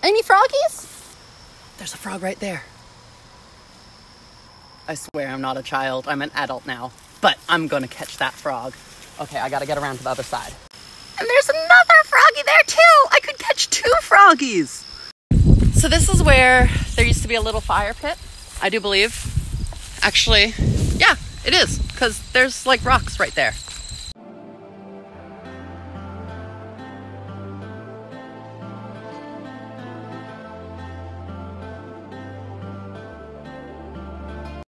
Any froggies? There's a frog right there. I swear I'm not a child. I'm an adult now. But I'm gonna catch that frog. Okay, I gotta get around to the other side. And there's another froggy there too! I could catch 2 froggies! So this is where there used to be a little fire pit, I do believe. Actually, yeah, it is, because there's like rocks right there.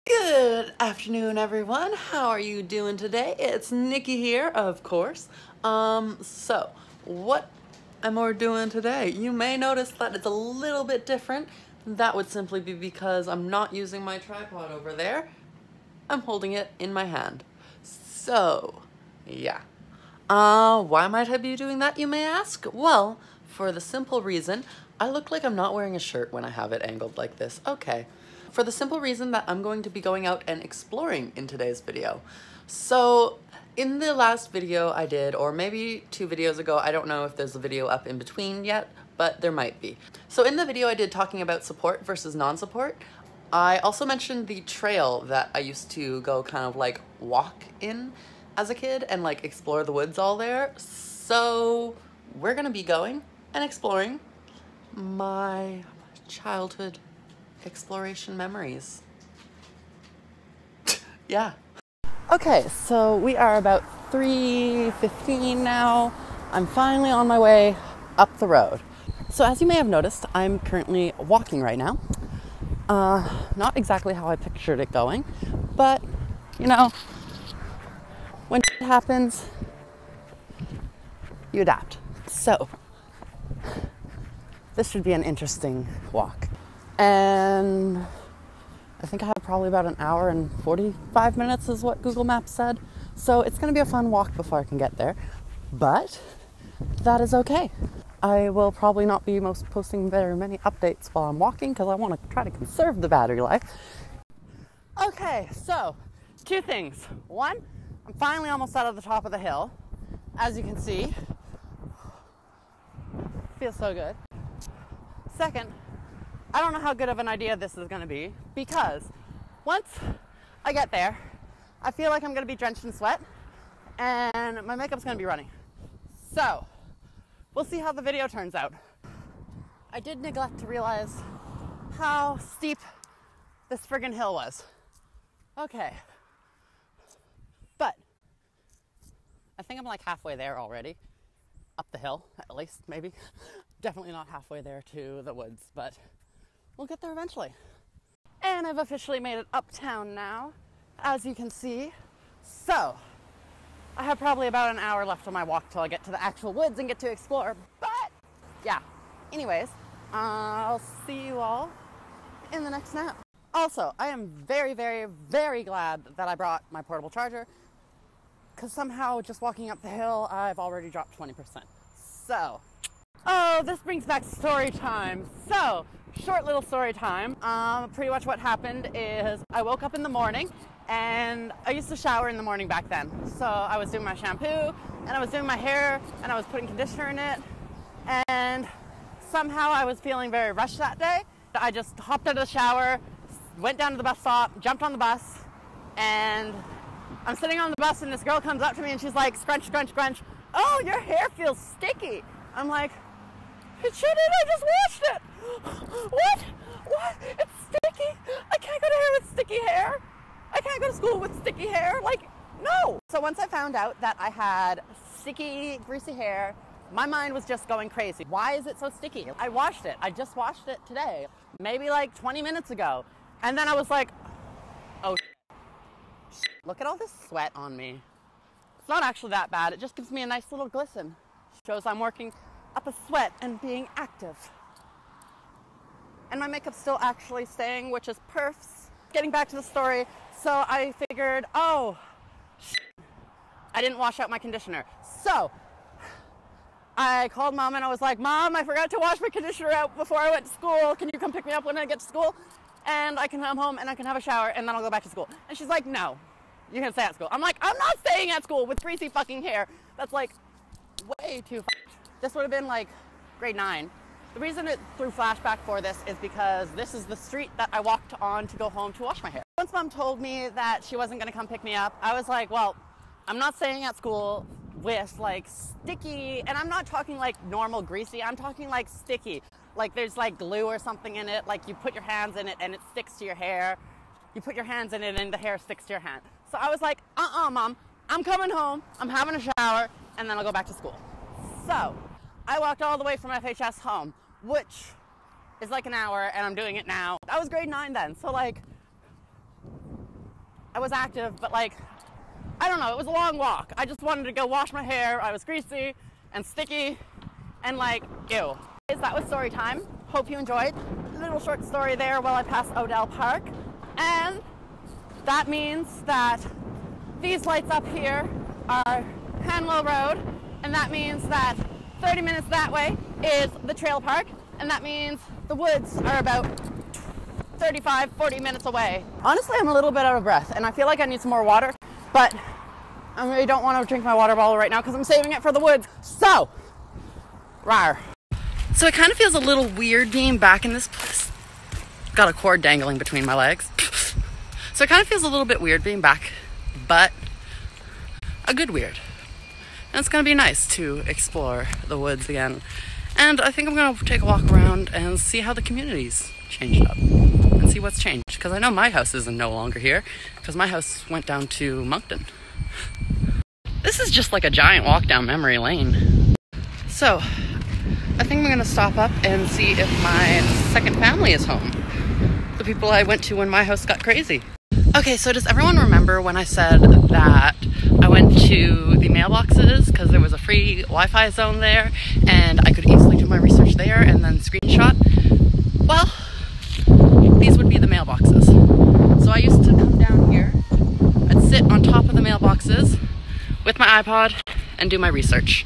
Good afternoon, everyone. How are you doing today? It's Nikki here, of course. So what am I doing today? You may notice that it's a little bit different. That would simply be because I'm not using my tripod over there. I'm holding it in my hand. So, yeah. Why might I be doing that, you may ask? Well, for the simple reason, I look like I'm not wearing a shirt when I have it angled like this. Okay. For the simple reason that I'm going to be going out and exploring in today's video. So, in the last video I did, or maybe 2 videos ago, I don't know if there's a video up in between yet, but there might be. So in the video I did talking about support versus non-support, I also mentioned the trail that I used to go kind of like walk in as a kid and like explore the woods all there. So we're gonna be going and exploring my childhood exploration memories. Yeah. Okay, so we are about 3:15 now. I'm finally on my way up the road. So as you may have noticed, I'm currently walking right now. Not exactly how I pictured it going, but you know, when it happens, you adapt. So this should be an interesting walk. And I think I have probably about an hour and 45 minutes is what Google Maps said. So it's gonna be a fun walk before I can get there, but that is okay. I will probably not be posting very many updates while I'm walking because I want to try to conserve the battery life. Okay, so 2 things. 1, I'm finally almost out of the top of the hill. As you can see, feels so good. 2nd, I don't know how good of an idea this is going to be because once I get there, I feel like I'm going to be drenched in sweat and my makeup's going to be running. So, we'll see how the video turns out. I did neglect to realize how steep this friggin' hill was. Okay. But I think I'm like halfway there already. Up the hill, at least, maybe. Definitely not halfway there to the woods, but we'll get there eventually. And I've officially made it uptown now, as you can see. So, I have probably about an hour left on my walk till I get to the actual woods and get to explore. But, yeah. Anyways, I'll see you all in the next snap. Also, I am very, very, very glad that I brought my portable charger because somehow just walking up the hill, I've already dropped 20%. So, oh, this brings back story time. So, short little story time. Pretty much what happened is I woke up in the morning and I used to shower in the morning back then. So I was doing my shampoo and I was doing my hair and I was putting conditioner in it. And somehow I was feeling very rushed that day. I just hopped out of the shower, went down to the bus stop, jumped on the bus, and I'm sitting on the bus and this girl comes up to me and she's like, scrunch, scrunch, scrunch. Oh, your hair feels sticky. I'm like, it shouldn't, I just washed it. What? What? It's sticky? I can't go to hair with sticky hair. I can't go to school with sticky hair. Like, no. So once I found out that I had sticky, greasy hair, my mind was just going crazy. Why is it so sticky? I washed it. I just washed it today, maybe like 20 minutes ago. And then I was like, oh, look at all this sweat on me. It's not actually that bad. It just gives me a nice little glisten. Shows I'm working up a sweat and being active. And my makeup's still actually staying, which is perfs. Getting back to the story, so I figured, oh, I didn't wash out my conditioner. So I called Mom and I was like, Mom, I forgot to wash my conditioner out before I went to school. Can you come pick me up when I get to school? And I can come home and I can have a shower and then I'll go back to school. And she's like, no, you can stay at school. I'm like, I'm not staying at school with greasy fucking hair. That's like way too fucked. This would have been like grade 9. The reason it threw flashback for this is because this is the street that I walked on to go home to wash my hair. Once Mom told me that she wasn't going to come pick me up, I was like, well, I'm not staying at school with like sticky, and I'm not talking like normal greasy, I'm talking like sticky. Like there's like glue or something in it, like you put your hands in it and it sticks to your hair. You put your hands in it and the hair sticks to your hand. So I was like, Mom, I'm coming home, I'm having a shower, and then I'll go back to school. So I walked all the way from FHS home, which is like an hour, and I'm doing it now. I was grade 9 then, so like, I was active, but like, I don't know, it was a long walk. I just wanted to go wash my hair. I was greasy and sticky and like, ew. That was story time. Hope you enjoyed. A little short story there while I passed Odell Park. And that means that these lights up here are Hanwell Road, and that means that 30 minutes that way is the trail park, and that means the woods are about 35, 40 minutes away. Honestly, I'm a little bit out of breath, and I feel like I need some more water, but I really don't want to drink my water bottle right now because I'm saving it for the woods. So, rawr. So it kind of feels a little weird being back in this place. Got a cord dangling between my legs. So it kind of feels a little bit weird being back, but a good weird. And it's going to be nice to explore the woods again. And I think I'm going to take a walk around and see how the community's changed up and see what's changed. Because I know my house is no longer here because my house went down to Moncton. This is just like a giant walk down memory lane. So I think I'm going to stop up and see if my second family is home. The people I went to when my house got crazy. Okay, so does everyone remember when I said that I went to the mailboxes because there was a free Wi-Fi zone there and I could easily do my research there and then screenshot? Well, these would be the mailboxes. So I used to come down here, I'd sit on top of the mailboxes with my iPod and do my research.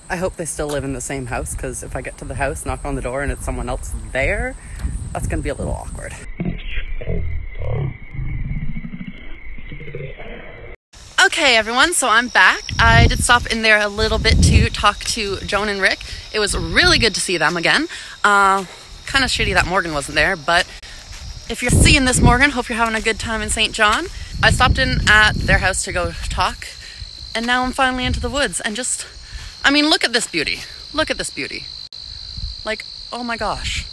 I hope they still live in the same house, because if I get to the house, knock on the door, and it's someone else there, that's going to be a little awkward. Okay, everyone, so I'm back. I did stop in there a little bit to talk to Joan and Rick. It was really good to see them again. Kind of shitty that Morgan wasn't there, but if you're seeing this, Morgan, hope you're having a good time in St. John. I stopped in at their house to go talk, and now I'm finally into the woods, and just, I mean, look at this beauty. Look at this beauty. Like, oh my gosh.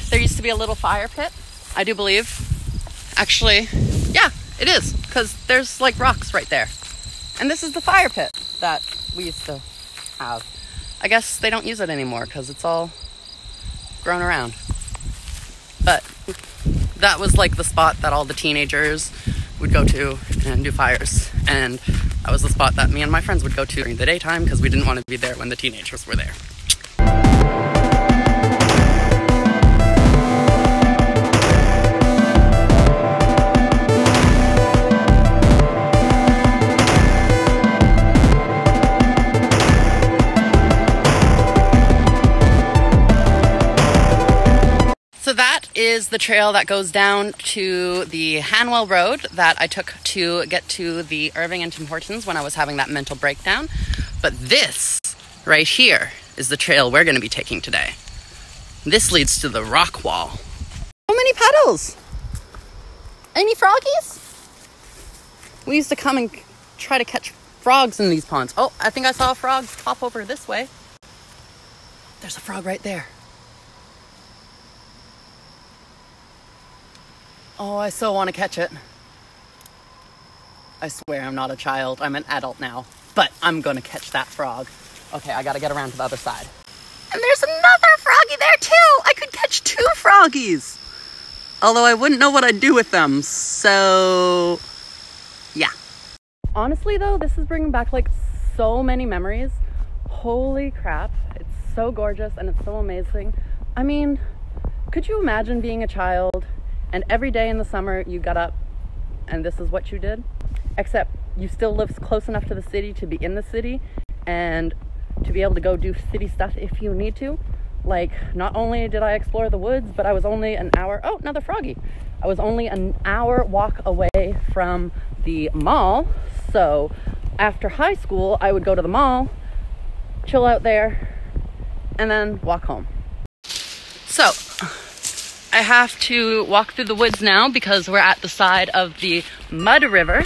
There used to be a little fire pit, I do believe. Actually, yeah, it is, because there's like rocks right there. And this is the fire pit that we used to have. I guess they don't use it anymore because it's all grown around. But that was like the spot that all the teenagers would go to and do fires. And that was the spot that me and my friends would go to during the daytime because we didn't want to be there when the teenagers were there. So that is the trail that goes down to the Hanwell Road that I took to get to the Irving and Tim Hortons when I was having that mental breakdown. But this right here is the trail we're going to be taking today. This leads to the rock wall. So many puddles. Any froggies? We used to come and try to catch frogs in these ponds. Oh, I think I saw a frog pop over this way. There's a frog right there. Oh, I so want to catch it. I swear I'm not a child. I'm an adult now. But I'm going to catch that frog. Okay, I got to get around to the other side. And there's another froggy there too! I could catch 2 froggies! Although I wouldn't know what I'd do with them, so yeah. Honestly though, this is bringing back like so many memories. Holy crap, it's so gorgeous and it's so amazing. I mean, could you imagine being a child and every day in the summer you got up and this is what you did? Except you still live close enough to the city to be in the city and to be able to go do city stuff if you need to. Like, not only did I explore the woods, but I was only an hour, oh, another froggy. I was only an hour walk away from the mall. So after high school, I would go to the mall, chill out there, and then walk home. So I have to walk through the woods now because we're at the side of the Mud River,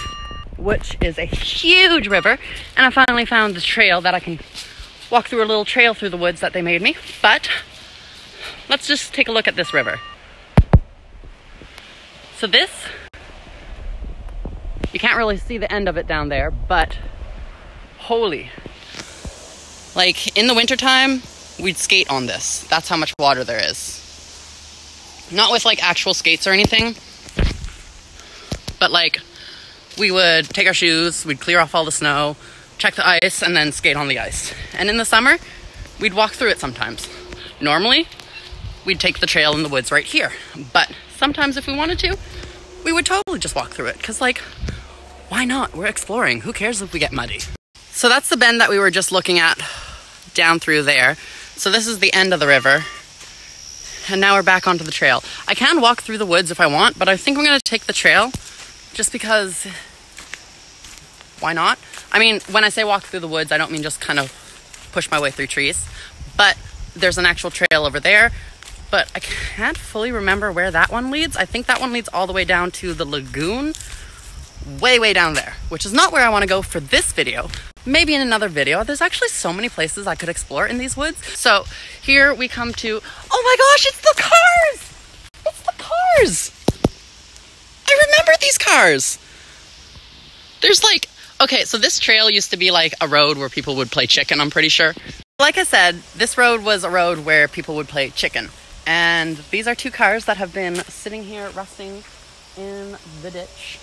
which is a huge river. And I finally found the trail that I can walk through, a little trail through the woods that they made me. But let's just take a look at this river. So this, you can't really see the end of it down there, but holy, like in the wintertime, we'd skate on this. That's how much water there is. Not with like actual skates or anything, but like we would take our shoes, we'd clear off all the snow, check the ice, and then skate on the ice. And in the summer, we'd walk through it sometimes. Normally, we'd take the trail in the woods right here. But sometimes if we wanted to, we would totally just walk through it. Because like, why not? We're exploring. Who cares if we get muddy? So that's the bend that we were just looking at down through there. So this is the end of the river. And now we're back onto the trail. I can walk through the woods if I want, but I think I'm going to take the trail just because why not? I mean, when I say walk through the woods, I don't mean just kind of push my way through trees. But there's an actual trail over there. But I can't fully remember where that one leads. I think that one leads all the way down to the lagoon. Way, way down there. Which is not where I want to go for this video. Maybe in another video. There's actually so many places I could explore in these woods. So here we come to... Oh my gosh, it's the cars! It's the cars! I remember these cars! There's like... Okay, so this trail used to be like a road where people would play chicken, I'm pretty sure. Like I said, this road was a road where people would play chicken. And these are two cars that have been sitting here rusting in the ditch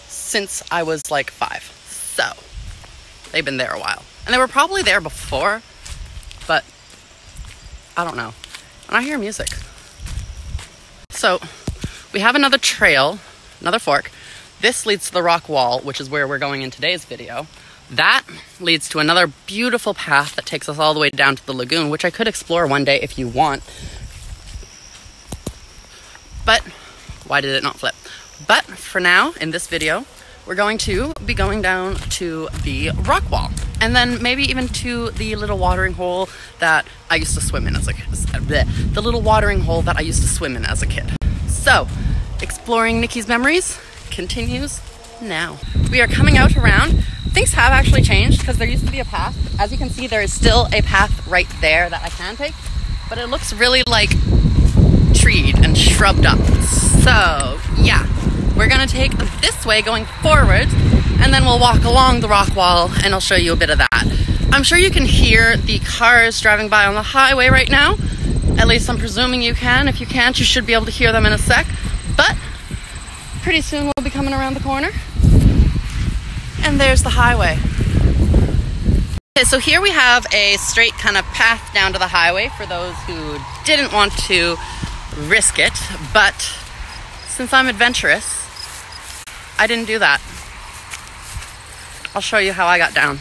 since I was like 5. So, they've been there a while. And they were probably there before, but I don't know. And I hear music. So, we have another trail, another fork. This leads to the rock wall, which is where we're going in today's video. That leads to another beautiful path that takes us all the way down to the lagoon, which I could explore one day if you want. But why did it not flip? But for now, in this video, we're going to be going down to the rock wall. And then maybe even to the little watering hole that I used to swim in as a kid. The little watering hole that I used to swim in as a kid. So, exploring Nikki's memories continues now. We are coming out around. Things have actually changed because there used to be a path. As you can see, there is still a path right there that I can take, but it looks really like treed and shrubbed up. So yeah, we're gonna take this way going forward, and then we'll walk along the rock wall and I'll show you a bit of that. I'm sure you can hear the cars driving by on the highway right now. At least I'm presuming you can. If you can't, you should be able to hear them in a sec. But pretty soon we'll be coming around the corner. And there's the highway. Okay, so here we have a straight kind of path down to the highway for those who didn't want to risk it. But since I'm adventurous, I didn't do that. I'll show you how I got down.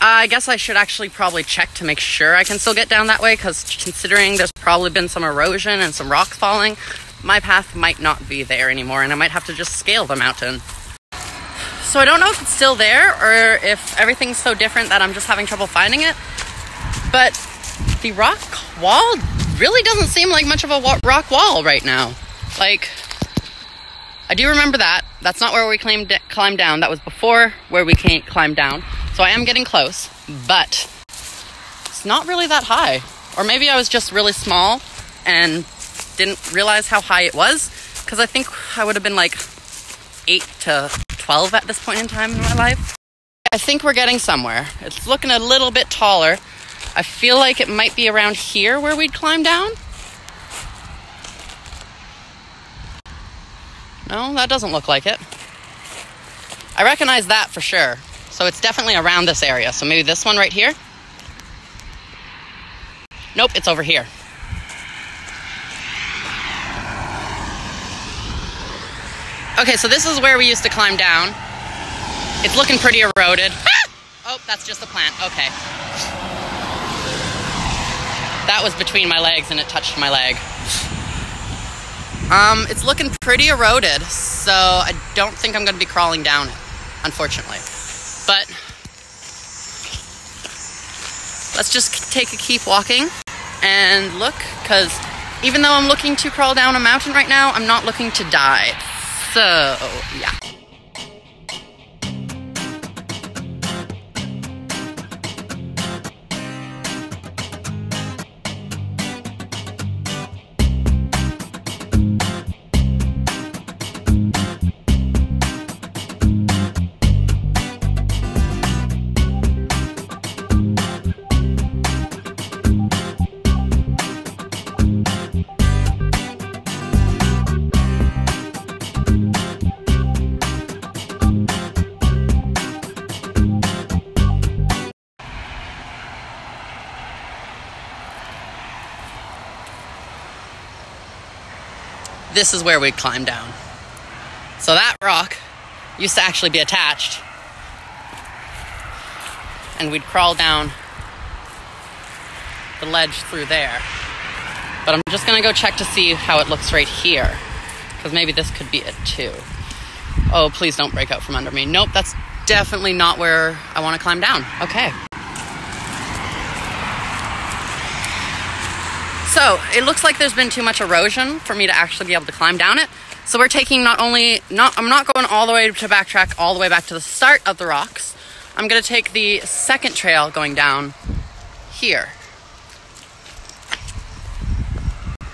I guess I should actually probably check to make sure I can still get down that way, because considering there's probably been some erosion and some rocks falling, my path might not be there anymore and I might have to just scale the mountain. So I don't know if it's still there or if everything's so different that I'm just having trouble finding it. But the rock wall really doesn't seem like much of a rock wall right now. Like, I do remember that. That's not where we climbed down. That was before where we climbed down. So I am getting close, but it's not really that high. Or maybe I was just really small and didn't realize how high it was, because I think I would have been like 8 to 12 at this point in time in my life. I think we're getting somewhere. It's looking a little bit taller. I feel like it might be around here where we'd climb down. No, that doesn't look like it. I recognize that for sure. So it's definitely around this area. So maybe this one right here? Nope, it's over here. Okay, so this is where we used to climb down. It's looking pretty eroded. Ah! Oh, that's just a plant. Okay. That was between my legs and it touched my leg. It's looking pretty eroded, so I don't think I'm going to be crawling down it, unfortunately. But let's just keep walking and look, because even though I'm looking to crawl down a mountain right now, I'm not looking to die. So, yeah. This is where we climb down. So that rock used to actually be attached, and we'd crawl down the ledge through there. But I'm just gonna go check to see how it looks right here, because maybe this could be it too. Oh, please don't break out from under me. Nope, that's definitely not where I want to climb down. Okay. So it looks like there's been too much erosion for me to actually be able to climb down it. So we're taking I'm not going all the way to backtrack all the way back to the start of the rocks. I'm gonna take the second trail going down here.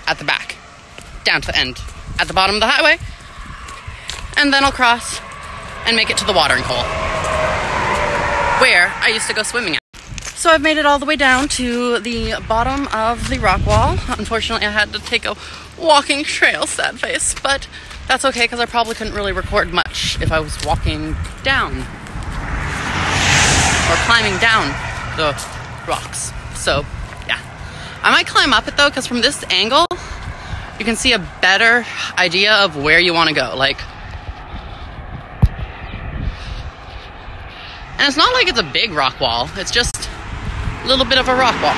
At the back, down to the end, at the bottom of the highway. And then I'll cross and make it to the watering hole, where I used to go swimming at. So I've made it all the way down to the bottom of the rock wall. Unfortunately, I had to take a walking trail, sad face, but that's okay because I probably couldn't really record much if I was walking down or climbing down the rocks. So yeah, I might climb up it though, because from this angle, you can see a better idea of where you want to go. Like, and it's not like it's a big rock wall. It's just a little bit of a rock wall.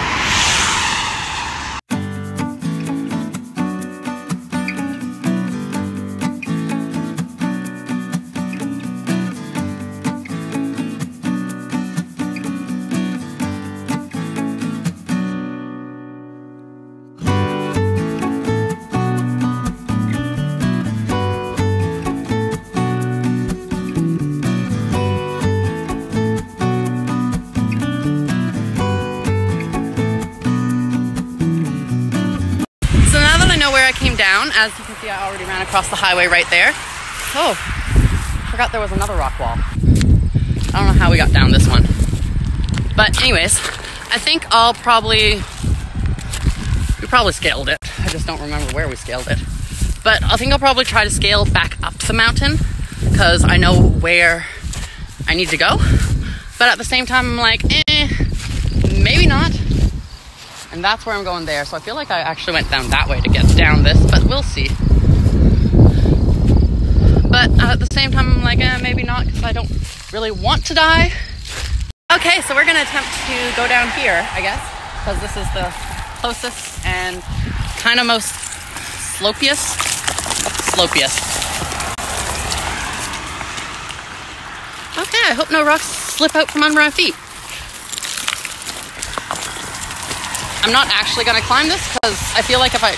Down, as you can see, I already ran across the highway right there. Oh, forgot there was another rock wall. I don't know how we got down this one, but anyways, I think we probably scaled it. I just don't remember where we scaled it, but I think I'll probably try to scale back up the mountain because I know where I need to go, but at the same time I'm like, maybe not. And that's where I'm going there. So I feel like I actually went down that way to get down this, but we'll see. But at the same time, I'm like, maybe not, because I don't really want to die. Okay, so we're gonna attempt to go down here, I guess, because this is the closest and kind of most slopiest. Okay, I hope no rocks slip out from under my feet. I'm not actually going to climb this because I feel like I'm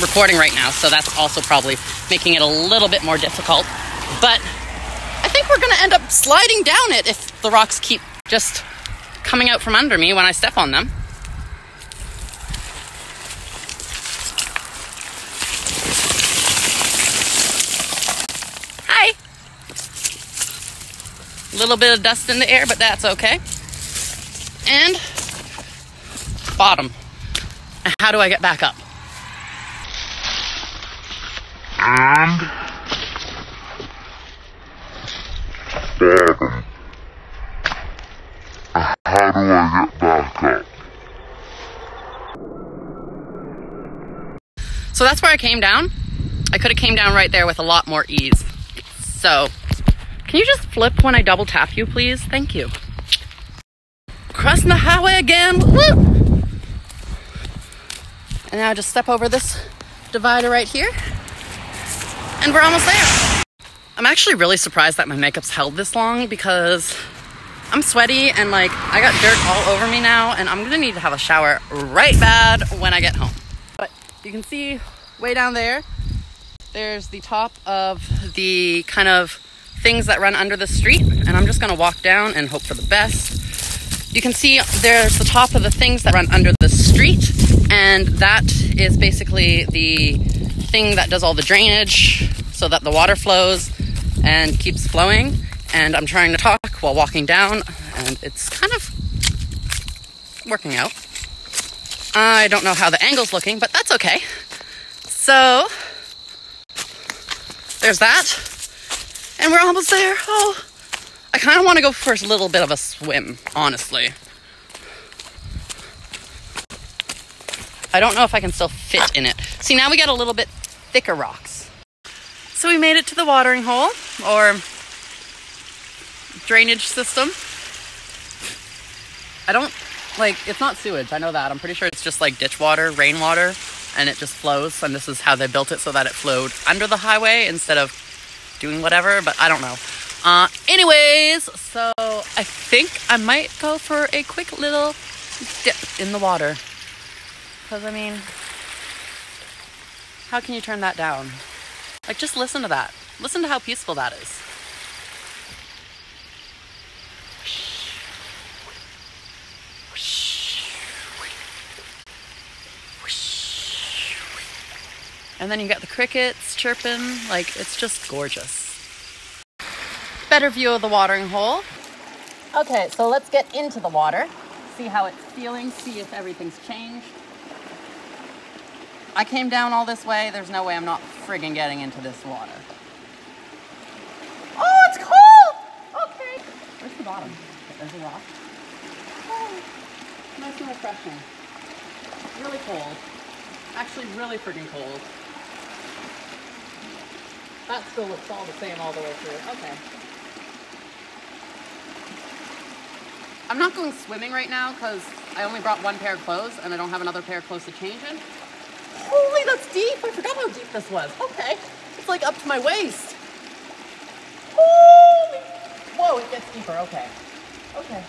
recording right now, so that's also probably making it a little bit more difficult. But I think we're going to end up sliding down it if the rocks keep just coming out from under me when I step on them. Hi! A little bit of dust in the air, but that's okay. And bottom. And how do I get back up? And bottom. How do I get back up? So that's where I came down. I could have came down right there with a lot more ease. So, can you just flip when I double tap you, please? Thank you. Crossing the highway again. Woo! And now just step over this divider right here. And we're almost there. I'm actually really surprised that my makeup's held this long because I'm sweaty and like I got dirt all over me now and I'm gonna need to have a shower right bad when I get home. But you can see way down there, there's the top of the kind of things that run under the street, and I'm just gonna walk down and hope for the best. You can see there's the top of the things that run under the street, and that is basically the thing that does all the drainage so that the water flows and keeps flowing. And I'm trying to talk while walking down, and it's kind of working out. I don't know how the angle's looking, but that's okay. So, there's that. And we're almost there. Oh, I kind of want to go for a little bit of a swim, honestly. I don't know if I can still fit in it. See, now we got a little bit thicker rocks. So we made it to the watering hole, or drainage system. I don't, like, it's not sewage, I know that. I'm pretty sure it's just like ditch water, rainwater, and it just flows. And this is how they built it, so that it flowed under the highway instead of doing whatever, but I don't know. Anyways, so I think I might go for a quick little dip in the water. Because, I mean, how can you turn that down? Like, just listen to that. Listen to how peaceful that is. And then you got the crickets chirping, like it's just gorgeous. Better view of the watering hole. Okay, so let's get into the water, see how it's feeling, see if everything's changed. I came down all this way, there's no way I'm not friggin' getting into this water. Oh, it's cold! Okay. Where's the bottom? There's a rock. Oh, nice and refreshing. Really cold. Actually really friggin' cold. That still looks all the same all the way through. Okay. I'm not going swimming right now because I only brought one pair of clothes and I don't have another pair of clothes to change in. Holy, that's deep! I forgot how deep this was. Okay. It's like up to my waist. Holy! Whoa, it gets deeper. Okay. Okay.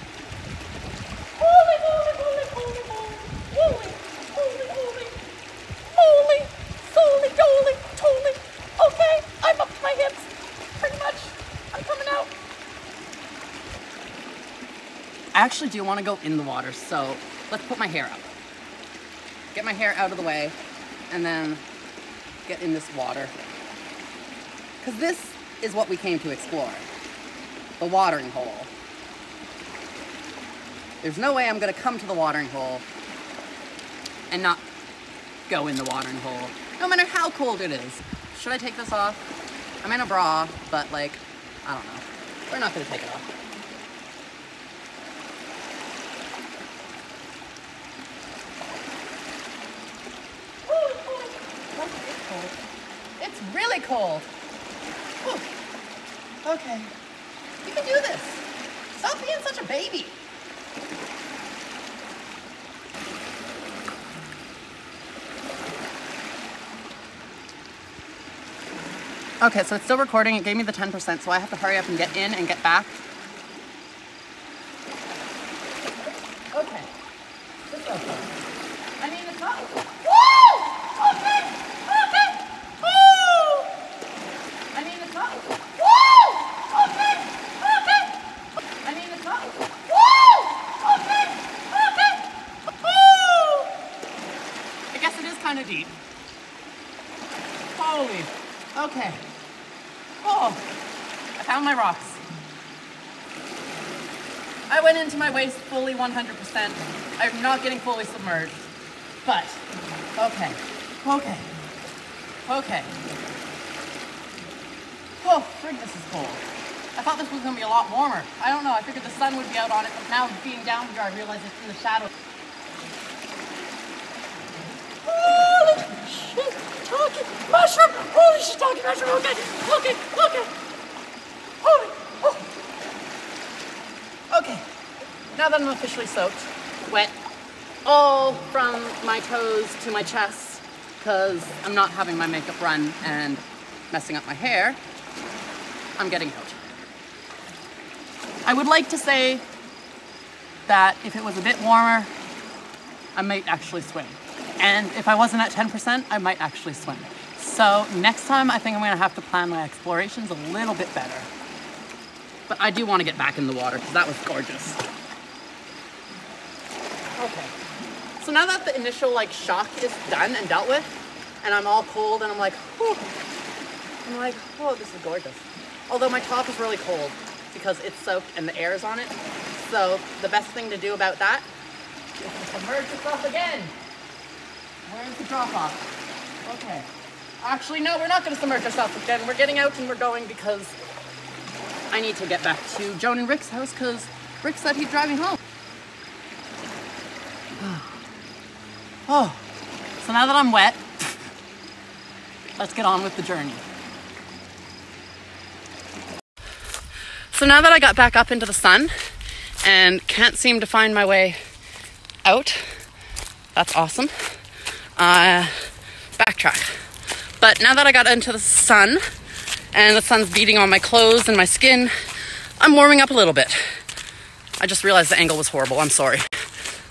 Holy, holy, holy, holy, holy. Holy, holy, holy. Holy, holy, holy, holy. Okay, I'm up to my hips, pretty much. I'm coming out. I actually do want to go in the water, so let's put my hair up. Get my hair out of the way, and then get in this water. Because this is what we came to explore. The watering hole. There's no way I'm going to come to the watering hole and not go in the watering hole, no matter how cold it is. Should I take this off? I'm in a bra, but like, I don't know. We're not gonna take it off. It's cold. It's really cold. Whew. Okay. You can do this. Stop being such a baby. Okay, so it's still recording. It gave me the 10%, so I have to hurry up and get in and get back. Okay. This is okay. I mean, it's not... Woo! Okay! Okay! Woo! I mean, it's not... Woo! Okay! Okay! I mean, it's not... Woo! Okay! Okay! Woo! I guess it is kind of deep. Holy... Okay. Oh, I found my rocks. I went into my waist fully 100%. I'm not getting fully submerged, but okay, okay, okay. Oh, frig, this is cold. I thought this was gonna be a lot warmer. I don't know, I figured the sun would be out on it, but now being down here, I realize it's in the shadow. Holy shit, talking mushroom! Holy shit, talking mushroom! Okay, okay, okay. Holy, oh. Okay, now that I'm officially soaked, wet, all from my toes to my chest, because I'm not having my makeup run and messing up my hair, I'm getting out. I would like to say that if it was a bit warmer, I might actually swim. And if I wasn't at 10%, I might actually swim. So next time, I think I'm gonna have to plan my explorations a little bit better. But I do want to get back in the water because that was gorgeous. Okay. So now that the initial shock is done and dealt with, and I'm all cold and I'm like, whew, oh, this is gorgeous. Although my top is really cold because it's soaked and the air is on it. So the best thing to do about that is to submerge yourself again. Where's the drop off? Okay. Actually, no, we're not going to submerge ourselves again. We're getting out and we're going because I need to get back to Joan and Rick's house because Rick said he's driving home. Oh, so now that I'm wet, let's get on with the journey. So now that I got back up into the sun and can't seem to find my way out, that's awesome. Backtrack. But now that I got into the sun and the sun's beating on my clothes and my skin, I'm warming up a little bit. I just realized the angle was horrible. I'm sorry.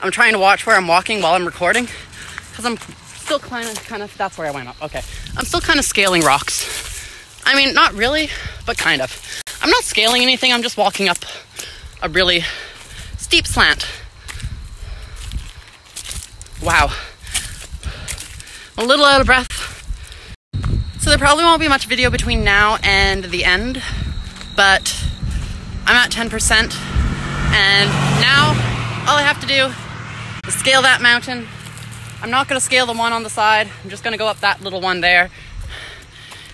I'm trying to watch where I'm walking while I'm recording because I'm still kind of, that's where I went up. Okay. I'm still kind of scaling rocks. I mean, not really, but kind of. I'm not scaling anything. I'm just walking up a really steep slant. Wow. I'm a little out of breath. So there probably won't be much video between now and the end, but I'm at 10%. And now all I have to do is scale that mountain. I'm not going to scale the one on the side. I'm just going to go up that little one there.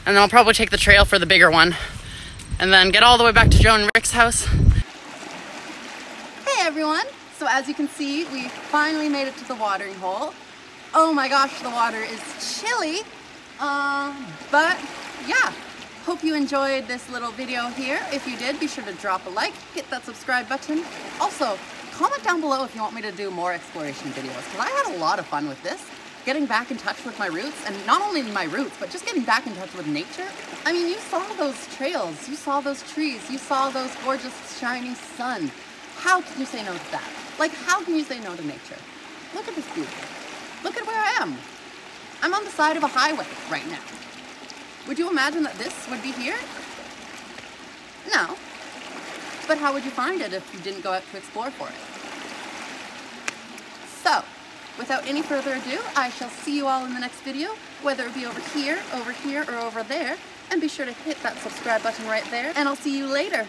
And then I'll probably take the trail for the bigger one. And then get all the way back to Joan and Rick's house. Hey everyone! So as you can see, we finally made it to the watering hole. Oh my gosh, the water is chilly. But yeah, hope you enjoyed this little video here. If you did, be sure to drop a like, hit that subscribe button. Also, comment down below if you want me to do more exploration videos, because I had a lot of fun with this. Getting back in touch with my roots, and not only my roots, but just getting back in touch with nature. I mean, you saw those trails, you saw those trees, you saw those gorgeous shiny sun. How can you say no to that? How can you say no to nature? Look at this beauty. Look at where I am. I'm on the side of a highway right now. Would you imagine that this would be here? No. But how would you find it if you didn't go out to explore for it? So, without any further ado, I shall see you all in the next video, whether it be over here, or over there, and be sure to hit that subscribe button right there, and I'll see you later.